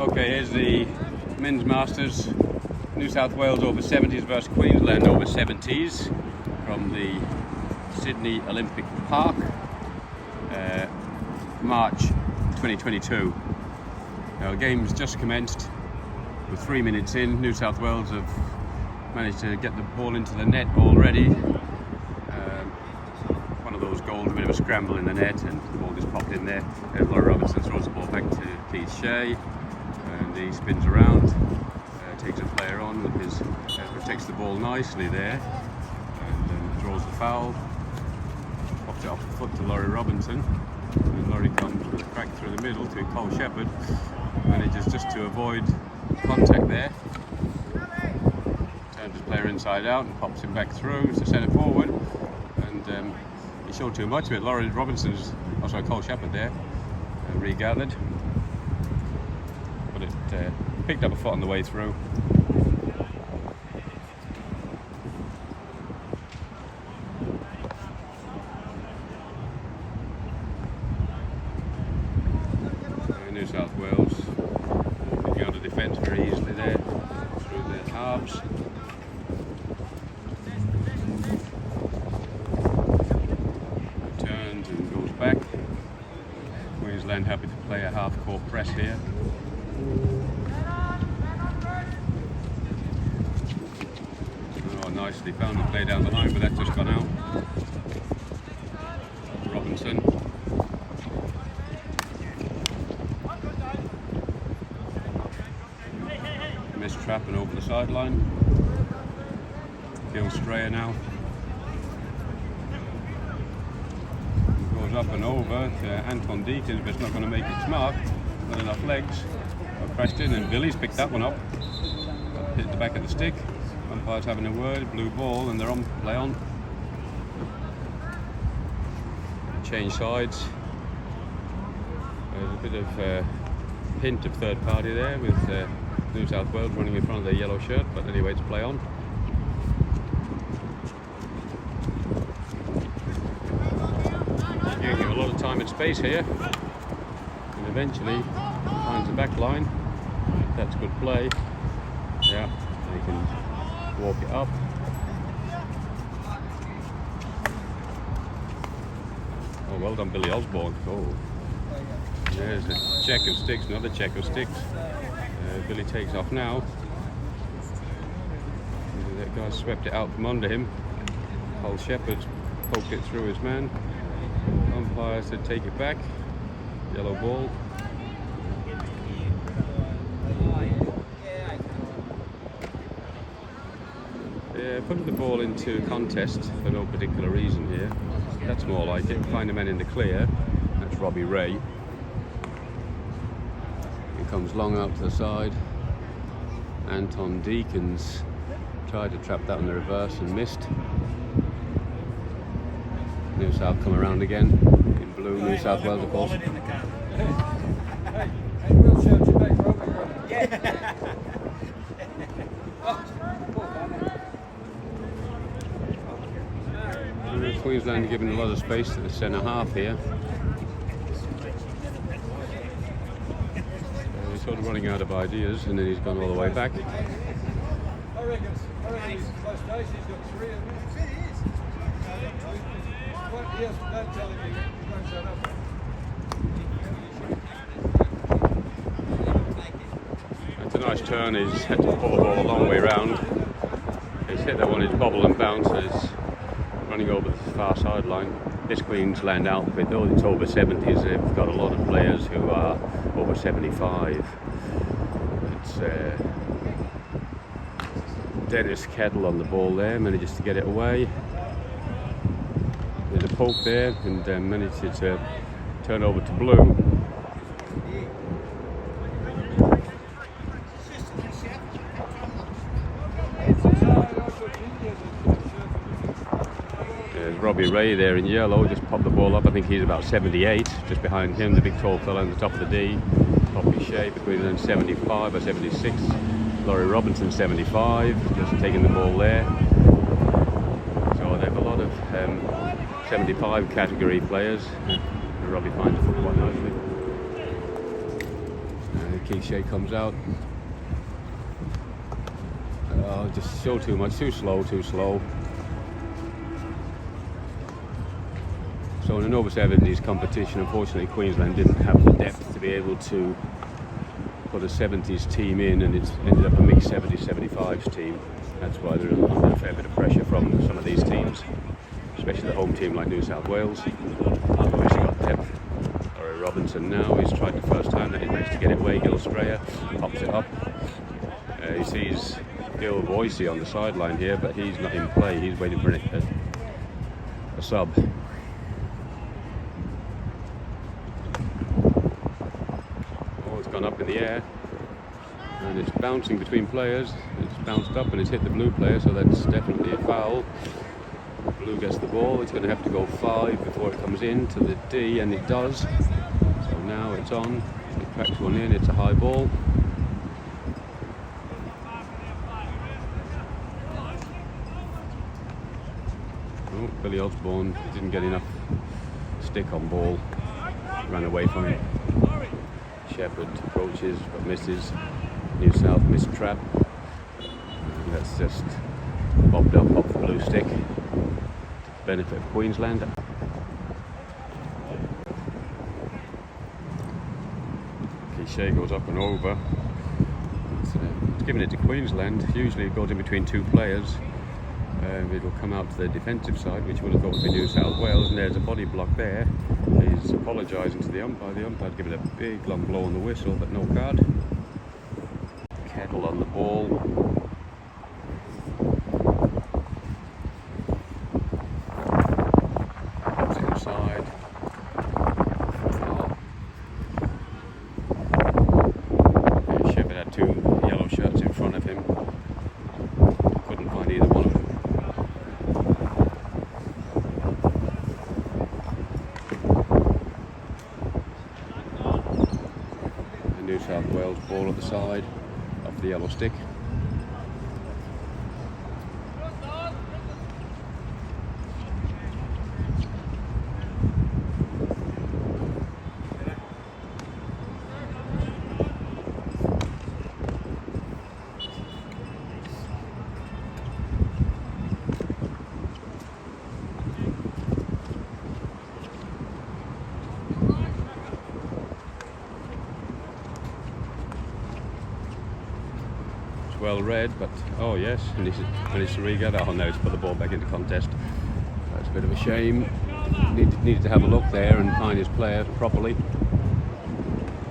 Okay, here's the men's masters. New South Wales over 70s versus Queensland over 70s from the Sydney Olympic Park, March 2022. Now the game's just commenced. We're 3 minutes in. New South Wales have managed to get the ball into the net already. One of those goals, a bit of a scramble in the net, and the ball just popped in there. Laurie Robinson throws the ball back to Keith Shea, and he spins around, takes a player on with his, protects the ball nicely there, and draws the foul. Pops it off the foot to Laurie Robinson, and Laurie comes with a crack through the middle to Cole Shepherd, manages just to avoid contact there. Turns his player inside out and pops him back through to send it forward, and he showed too much of it. Laurie Robinson's, Cole Shepherd there, regathered, but it picked up a foot on the way through. New South Wales opening out of defence very easily there through the halves. Turns and goes back. Queensland happy to play a half-court press here. Oh, nicely found the play down the line, but that's just gone out. Robinson. Missed trap and over the sideline. Phil Strayer now. Goes up and over to Anton Deakins, but it's not going to make its mark. Not enough legs. Crashed in, and Billy's picked that one up. Hit the back of the stick. Umpire's having a word, blue ball, and they're on play on. Change sides. There's a bit of hint of third party there with New South Wales running in front of their yellow shirt, but anyway, it's play on. Giving him a lot of time and space here, and eventually finds the back line. That's good play. Yeah, he can walk it up. Oh, well done, Billy Osborne. Oh, there's a check of sticks, another check of sticks. Billy takes off now. That guy swept it out from under him. Cole Shepherd poked it through his man. Umpire said take it back. Yellow ball. Putting the ball into contest for no particular reason here. That's more like it. Find a man in the clear. That's Robbie Ray. He comes long out to the side. Anton Deakins tried to trap that on the reverse and missed. New South come around again. In blue, New South Wales of course. Queensland giving a lot of space to the centre half here. He's sort of running out of ideas, and then he's gone all the way back. That's a nice turn. He's had to pull the ball a long way round. He's hit that one, his bobble and bounce. Running over the far sideline. This Queensland outfit, though it's over 70s, they've got a lot of players who are over 75. It's Dennis Kettle on the ball there, manages to get it away. There's a poke there, and manages to turn over to blue. Robbie Ray there in yellow, just popped the ball up. I think he's about 78, just behind him, the big tall fella on the top of the D. Poppy Shea between them 75 or 76. Laurie Robinson 75, just taking the ball there. So they have a lot of 75 category players. Robbie finds the foot quite nicely. Keith Shea comes out. Just show too much, too slow. So in an over 70s competition, unfortunately Queensland didn't have the depth to be able to put a 70s team in, and it's ended up a mixed 70s-75s team. That's why they're under a fair bit of pressure from some of these teams, especially the home team like New South Wales. They've obviously got depth. Laurie Robinson now, he's tried the first time that he managed to get it away. Gil Strayer pops it up. He sees Gil Boise on the sideline here, but he's not in play. He's waiting for a sub. Oh, it's gone up in the air, and it's bouncing between players. It's bounced up and it's hit the blue player, so that's definitely a foul. Blue gets the ball. It's going to have to go 5 before it comes in to the D, and it does. So now it's on. It cracks one in. It's a high ball. Oh, Billy Osborne didn't get enough stick on ball. Ran away from it. Shepherd approaches but misses. New South missed trap. That's just bobbed up off the blue stick. Benefit of Queensland. Shea goes up and over. It's giving it to Queensland. Usually it goes in between 2 players. It'll come out to the defensive side, which would have thought would be New South Wales, and there's a body block there. He's apologising to the umpire. The umpire's giving a big long blow on the whistle, but no card. Kettle on the ball. Comes inside. Shepherd had 2 yellow shirts in front of him. Couldn't find either one of them. New South Wales ball at the side, off the yellow stick. Well read, but oh yes, and he's managed to regat. Oh no, he's put the ball back into contest. That's a bit of a shame. Needed to have a look there and find his player properly.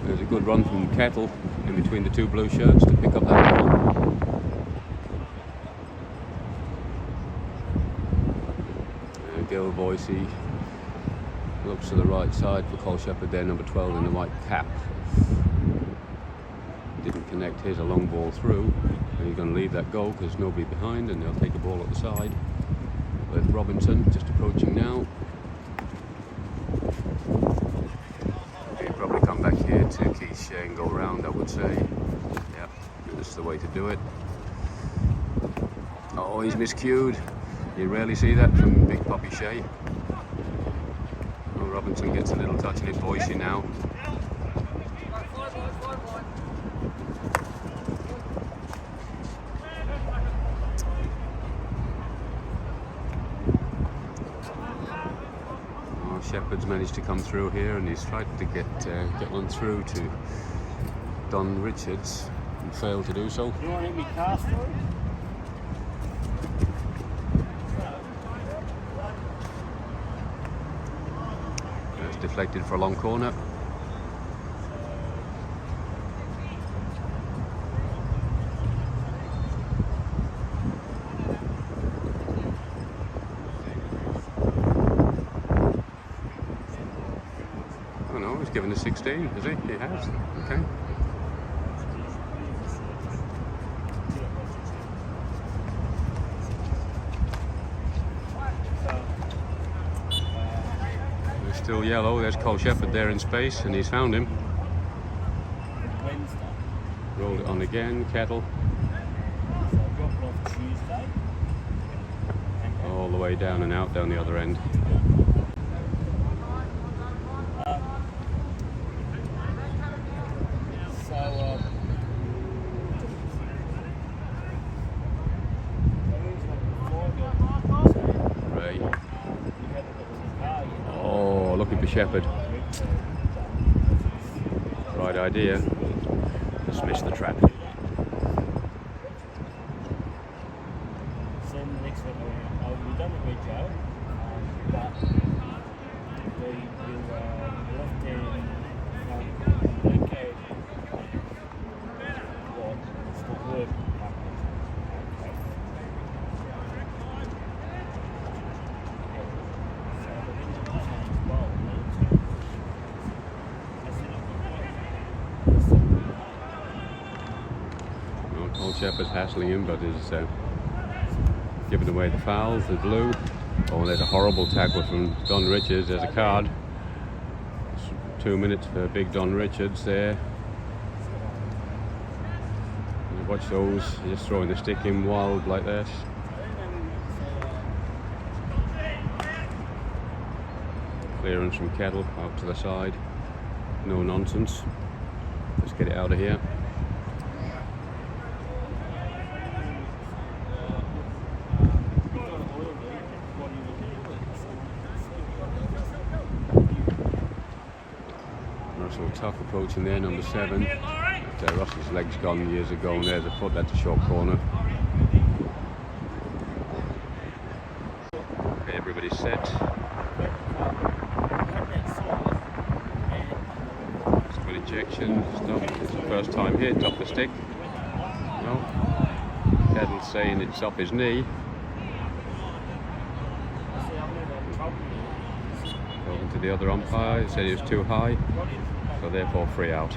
There's a good run from Kettle in between the 2 blue shirts to pick up that ball. Gil Boise looks to the right side for Cole Shepherd there, number 12 in the white cap. Didn't connect his, a long ball through, and he's going to leave that go because nobody behind, and they'll take a ball at the side with Robinson just approaching now. He'll probably come back here to Keith Shea and go round, I would say. Yep, that's the way to do it. Oh, he's miscued. You rarely see that from Big Poppy Shea. Oh, Robinson gets a little touch on it. Boise now. Shepherd's managed to come through here, and he's tried to get one through to Don Richards and failed to do so. You want to hit me cast through? It's deflected for a long corner. Given a 16, is he? He has. Okay. He's still yellow. There's Cole Shepherd there in space, and he's found him. Rolled it on again. Kettle. All the way down and out down the other end. So shepherd. Right idea. Just missed the trap. Same next one. We've done a great job, but they will left hand okay. What is the word? Old Shepherd's hassling him, but is giving away the fouls, the blue. Oh, there's a horrible tackle from Don Richards. There's a card. 2 minutes for big Don Richards there. And watch those, just throwing the stick in wild like that. Clearance from Kettle out to the side. No nonsense. Let's get it out of here. Russell tough approach in there, number 7. After Russell's legs gone years ago, and there's a foot, that's a short corner. Okay, everybody's set. It's a good injection. Stop. It's the first time hit off the stick. No. Kettle's saying it's off his knee. Talking to the other umpire, he said it was too high, so therefore free out.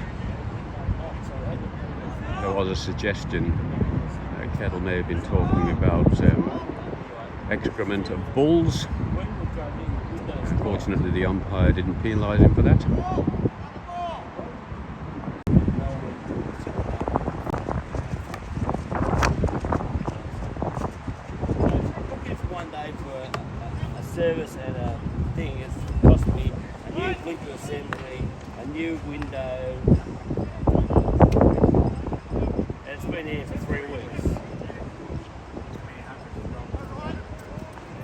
There was a suggestion Kettle may have been talking about excrement of bulls. Unfortunately, the umpire didn't penalise him for that. One day for a service and a thing, it's cost me a new blinker assembly, a new window. And it's been here for 3 weeks.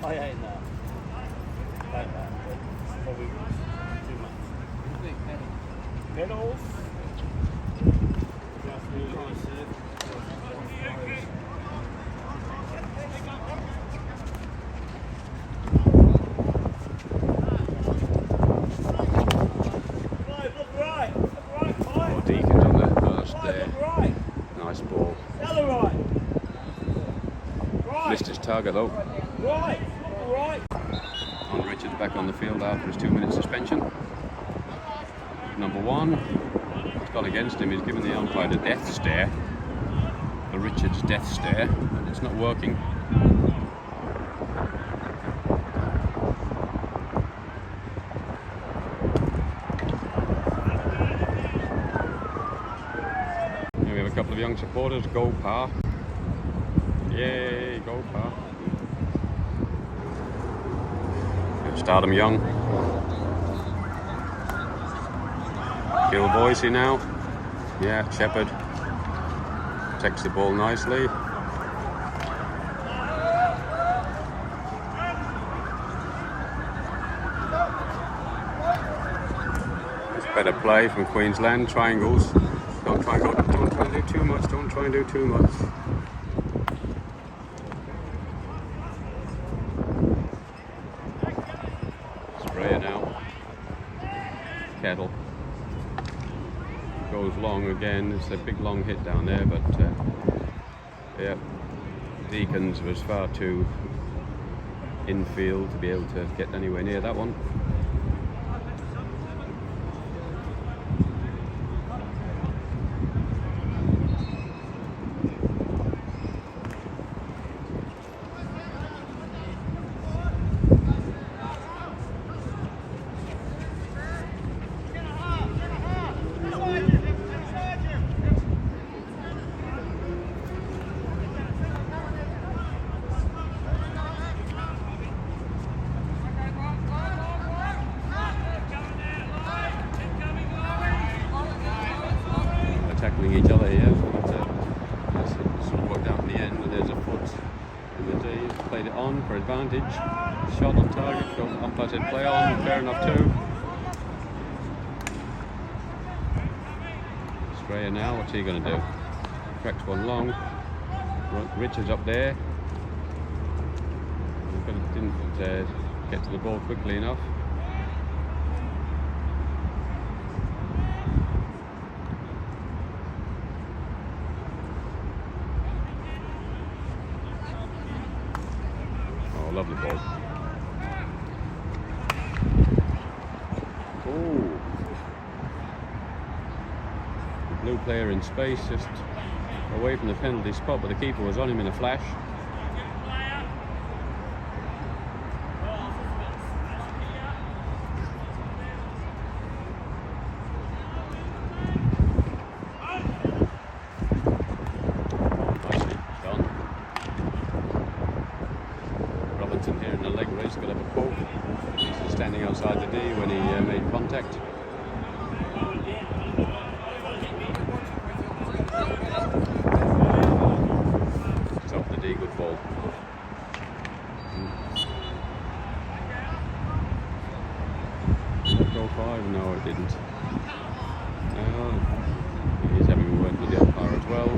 I ain't know. Don't know. It's probably too much. Pedals. Missed his target though. Right. Don Richards back on the field after his 2-minute suspension. Number 1. It's gone against him. He's given the umpire the death stare. The Richards death stare. And it's not working. Here we have a couple of young supporters. Go Pa. Yay, go Pa. Start them young. Kill Boise now. Yeah, Shepherd takes the ball nicely. It's better play from Queensland. Triangles. Don't try and do too much. Don't try and do too much. Now Kettle goes long again. It's a big long hit down there, but yeah, Deacons was far too infield to be able to get anywhere near that one. Tackling each other here, but sort of worked out in the end. There's a foot in the D, played it on for advantage, shot on target, umpire said play on, fair enough too. Strayer now, what's he going to do? Cracks one long. Richards up there. Didn't get to the ball quickly enough. Oh, lovely ball. Oh. The blue player in space, just away from the penalty spot, but the keeper was on him in a flash. Here in the leg race, got up a poke. He's standing outside the D when he made contact. It's off the D, good ball. Did it go 5? No, it didn't. He's having a word with the umpire as well.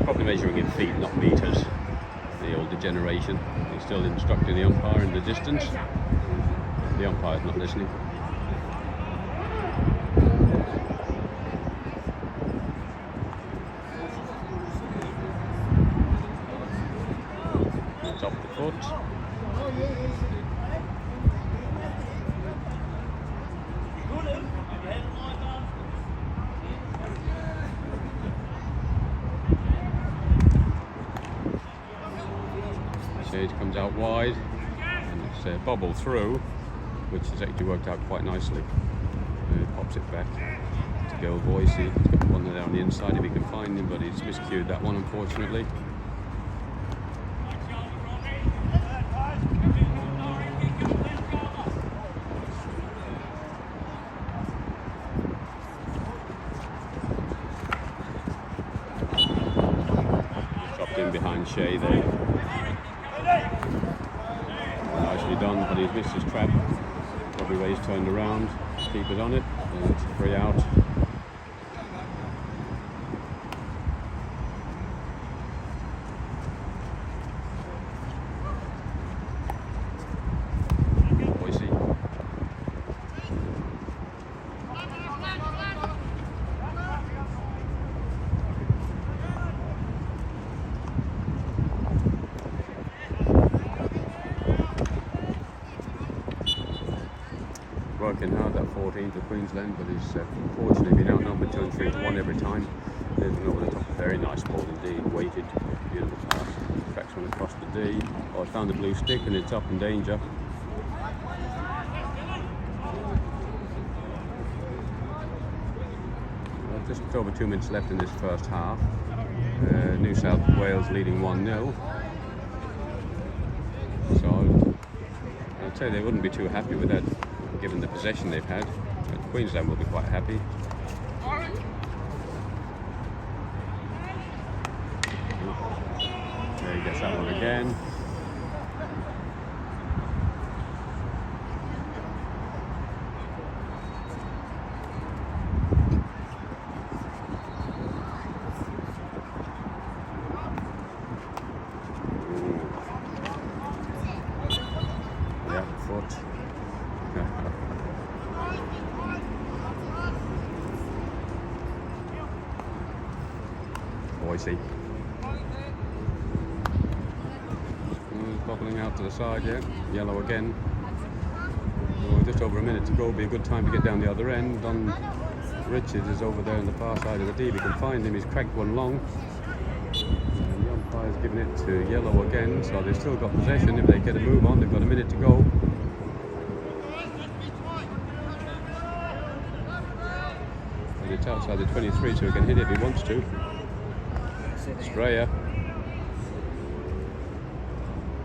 Probably measuring in feet, not meters. The older generation. He's still instructing the umpire in the distance. The umpire's not listening. It's off the foot. It comes out wide and it's bobbled through, which has actually worked out quite nicely. Pops it back to go Boise. He's got one there on the inside if he can find him, but he's miscued that one unfortunately. Dropped in behind Shea there. Nicely done, but he's missed his trap. Probably where he's turned around. Keeper's on it, and it's a free out. Boise. Working hard, that 14th of Queensland, but he's unfortunately been outnumbered 2 and 3 to 1 every time. There's one over the top, very nice ball indeed, weighted, beautiful pass. Tracks one across the D. Oh, I found the blue stick and it's up in danger. Just over 2 minutes left in this first half. New South Wales leading 1-0. So I'd say they wouldn't be too happy with that, given the possession they've had. But Queensland will be quite happy. There he gets that one again. Yeah, foot. Boise. Bobbling out to the side, yeah. Yellow again. Well, just over a minute to go. Be a good time to get down the other end. Don Richards is over there on the far side of the D. We can find him. He's cracked one long. And the umpire's giving it to yellow again. So they've still got possession. If they get a move on, they've got a minute to go. And it's outside the 23, so he can hit it if he wants to. Strayer.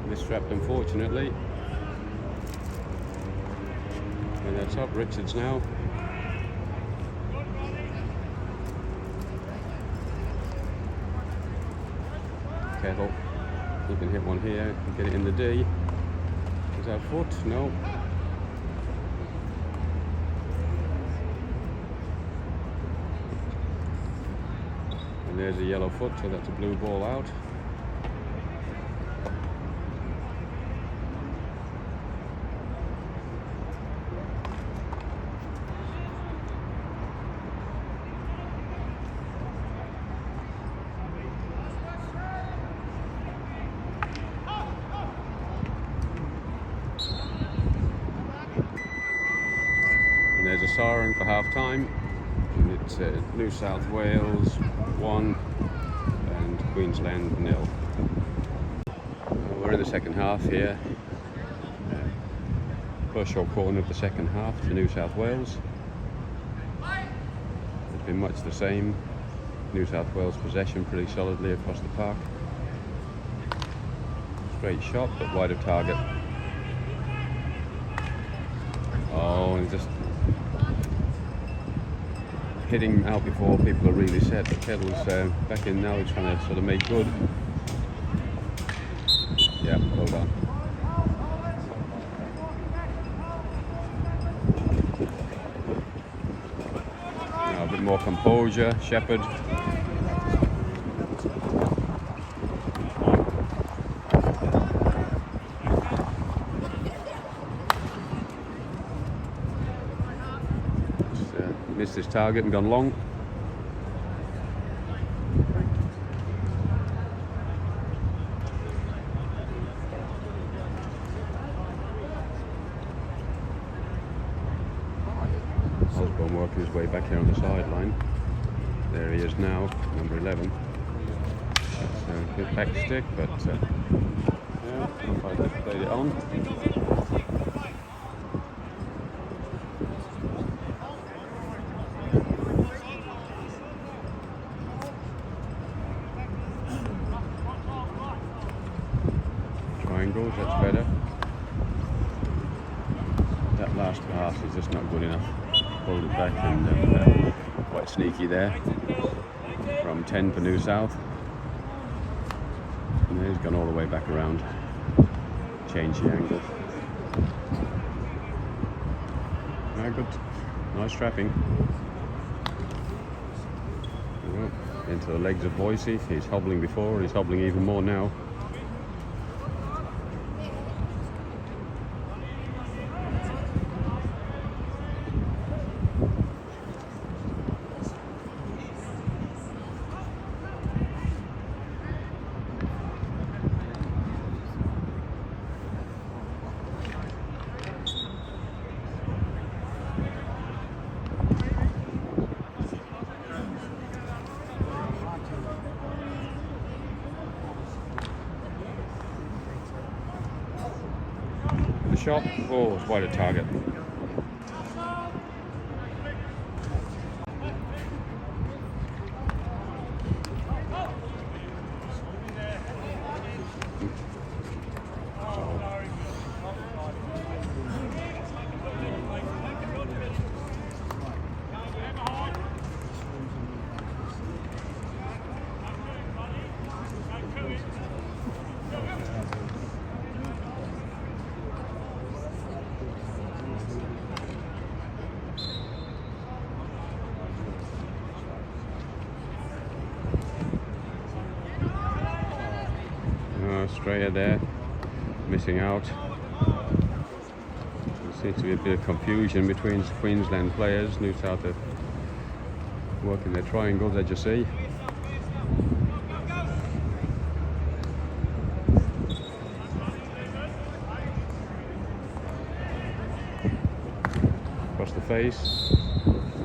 Mistrapped unfortunately. And that's up. Richards now. Kettle. He can hit one here. Get it in the D. Is that foot? No. And there's a yellow foot, so that's a blue ball out. And there's a siren for half time. And it's New South Wales 1 and Queensland 0. We're in the second half here. First short corner of the second half to New South Wales. It's been much the same. New South Wales possession pretty solidly across the park. Straight shot, but wide of target. Oh, and just hitting out before people are really set. But Kettle's back in now, he's trying to sort of make good. Yeah, well done. Now a bit more composure, Shepherd. Missed his target and gone long. Osborne working his way back here on the sideline. There he is now, number 11. That's a bit back stick, but yeah, umpire played it on. Triangles, that's better. That last pass is just not good enough. Pulled it back and quite sneaky there from 10 for New South. And he's gone all the way back around. Change the angle. Very good. Nice trapping. Well, into the legs of Boise. He's hobbling before, he's hobbling even more now. Shot, oh, it's wide of target. Australia there, missing out. There seems to be a bit of confusion between Queensland players. New South are working their triangles, as you see. Across the face.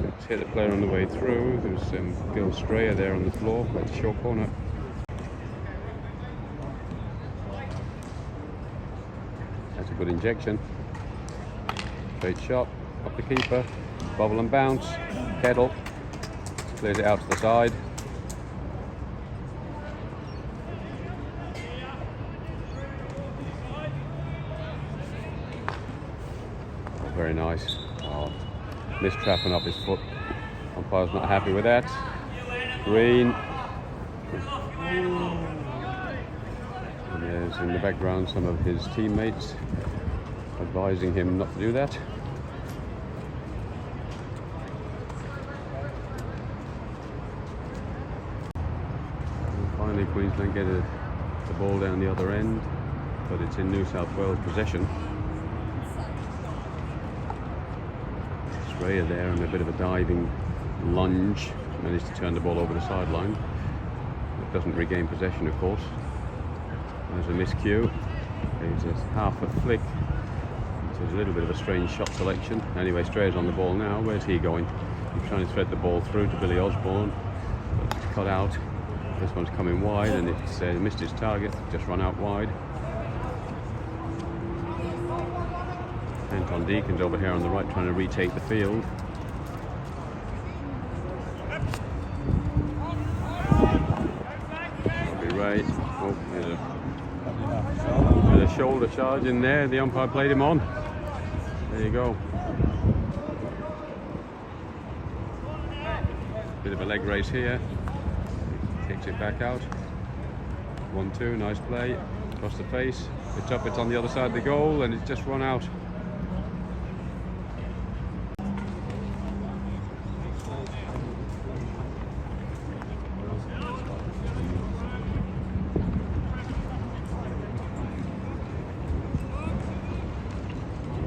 It's hit a player on the way through. There's Gil Strayer there on the floor. That's a short corner. That's a good injection. Straight shot, up the keeper, bobble and bounce. Kettle clears it out to the side. Oh, very nice. Oh, missed trapping up his foot. Umpire's not happy with that. Green. And there's in the background some of his teammates advising him not to do that. Eventually Queensland get the ball down the other end, but it's in New South Wales possession. Australia there and a bit of a diving lunge, managed to turn the ball over the sideline. It doesn't regain possession, of course. There's a miscue. There's a half-foot flick. So it's a little bit of a strange shot selection. Anyway, Australia's on the ball now. Where's he going? He's trying to thread the ball through to Billy Osborne. But it's cut out. This one's coming wide and it's missed its target. Just run out wide. Anton Deacon's over here on the right trying to retake the field. Robbie Ray. Oh, there's a shoulder charge in there. The umpire played him on. There you go. Bit of a leg race here. Kicks it back out. 1-2, nice play. Across the face. It's up, it's on the other side of the goal, and it's just run out.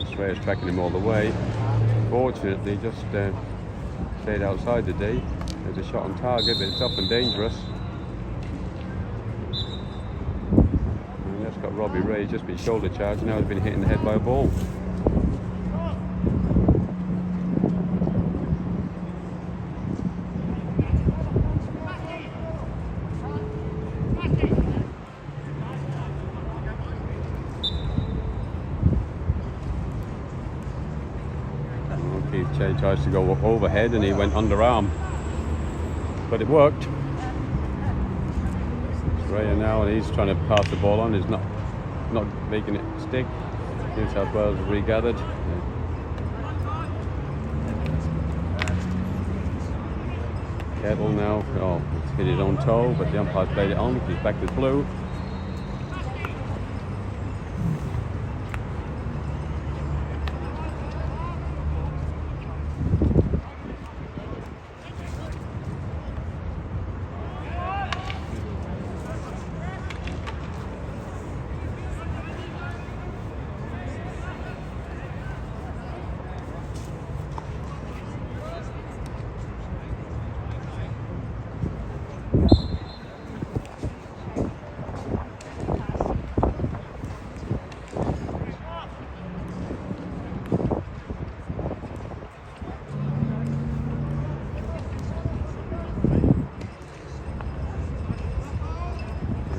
Australia's backing him all the way. Fortunately, just stayed outside the D. There's a shot on target, but it's up and dangerous. And that's got Robbie Ray, just been shoulder charged. Now he's been hit in the head by a ball. Keith tries to go overhead and he went underarm, but it worked. Australia now, and he's trying to pass the ball on. He's not making it stick. New South Wales has regathered. Kettle now. Oh, it's hit his own toe, but the umpire's played it on. He's back to blue.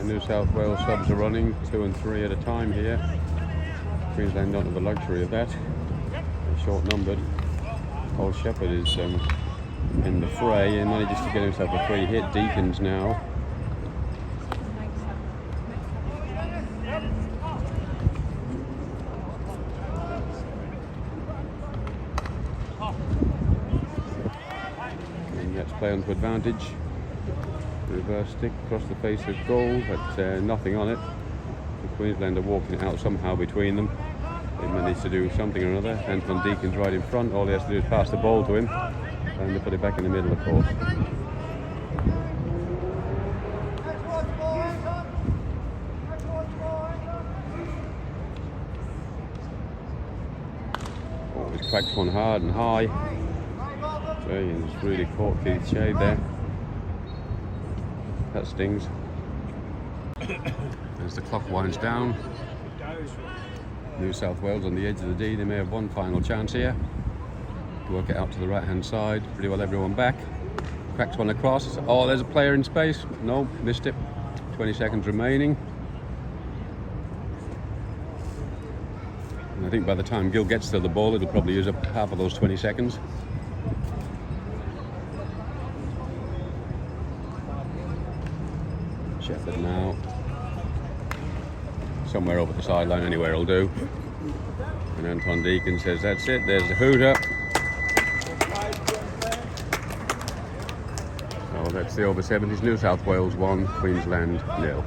New South Wales subs are running 2 and 3 at a time here. Queensland don't have the luxury of that. They're short-numbered. Old Shepherd is in the fray and manages to get himself a free hit. Deacons now. And gets play onto advantage. Reverse stick across the face of goal, but nothing on it. The Queensland are walking it out somehow between them. They managed to do something or another. Anton Deacon's right in front. All he has to do is pass the ball to him, and they put it back in the middle, of course. Oh, he's cracked one hard and high. He's really caught Keith Shea there. That stings. As the clock winds down, New South Wales on the edge of the D. They may have one final chance here. Work it out to the right hand side. Pretty well everyone back. Cracks one across. Oh, there's a player in space. No, missed it. 20 seconds remaining. And I think by the time Gill gets to the ball, it'll probably use up half of those 20 seconds. Shepherd now. Somewhere over the sideline, anywhere will do. And Anton Deacon says, that's it, there's the hooter. So that's the over 70s. New South Wales 1, Queensland 0.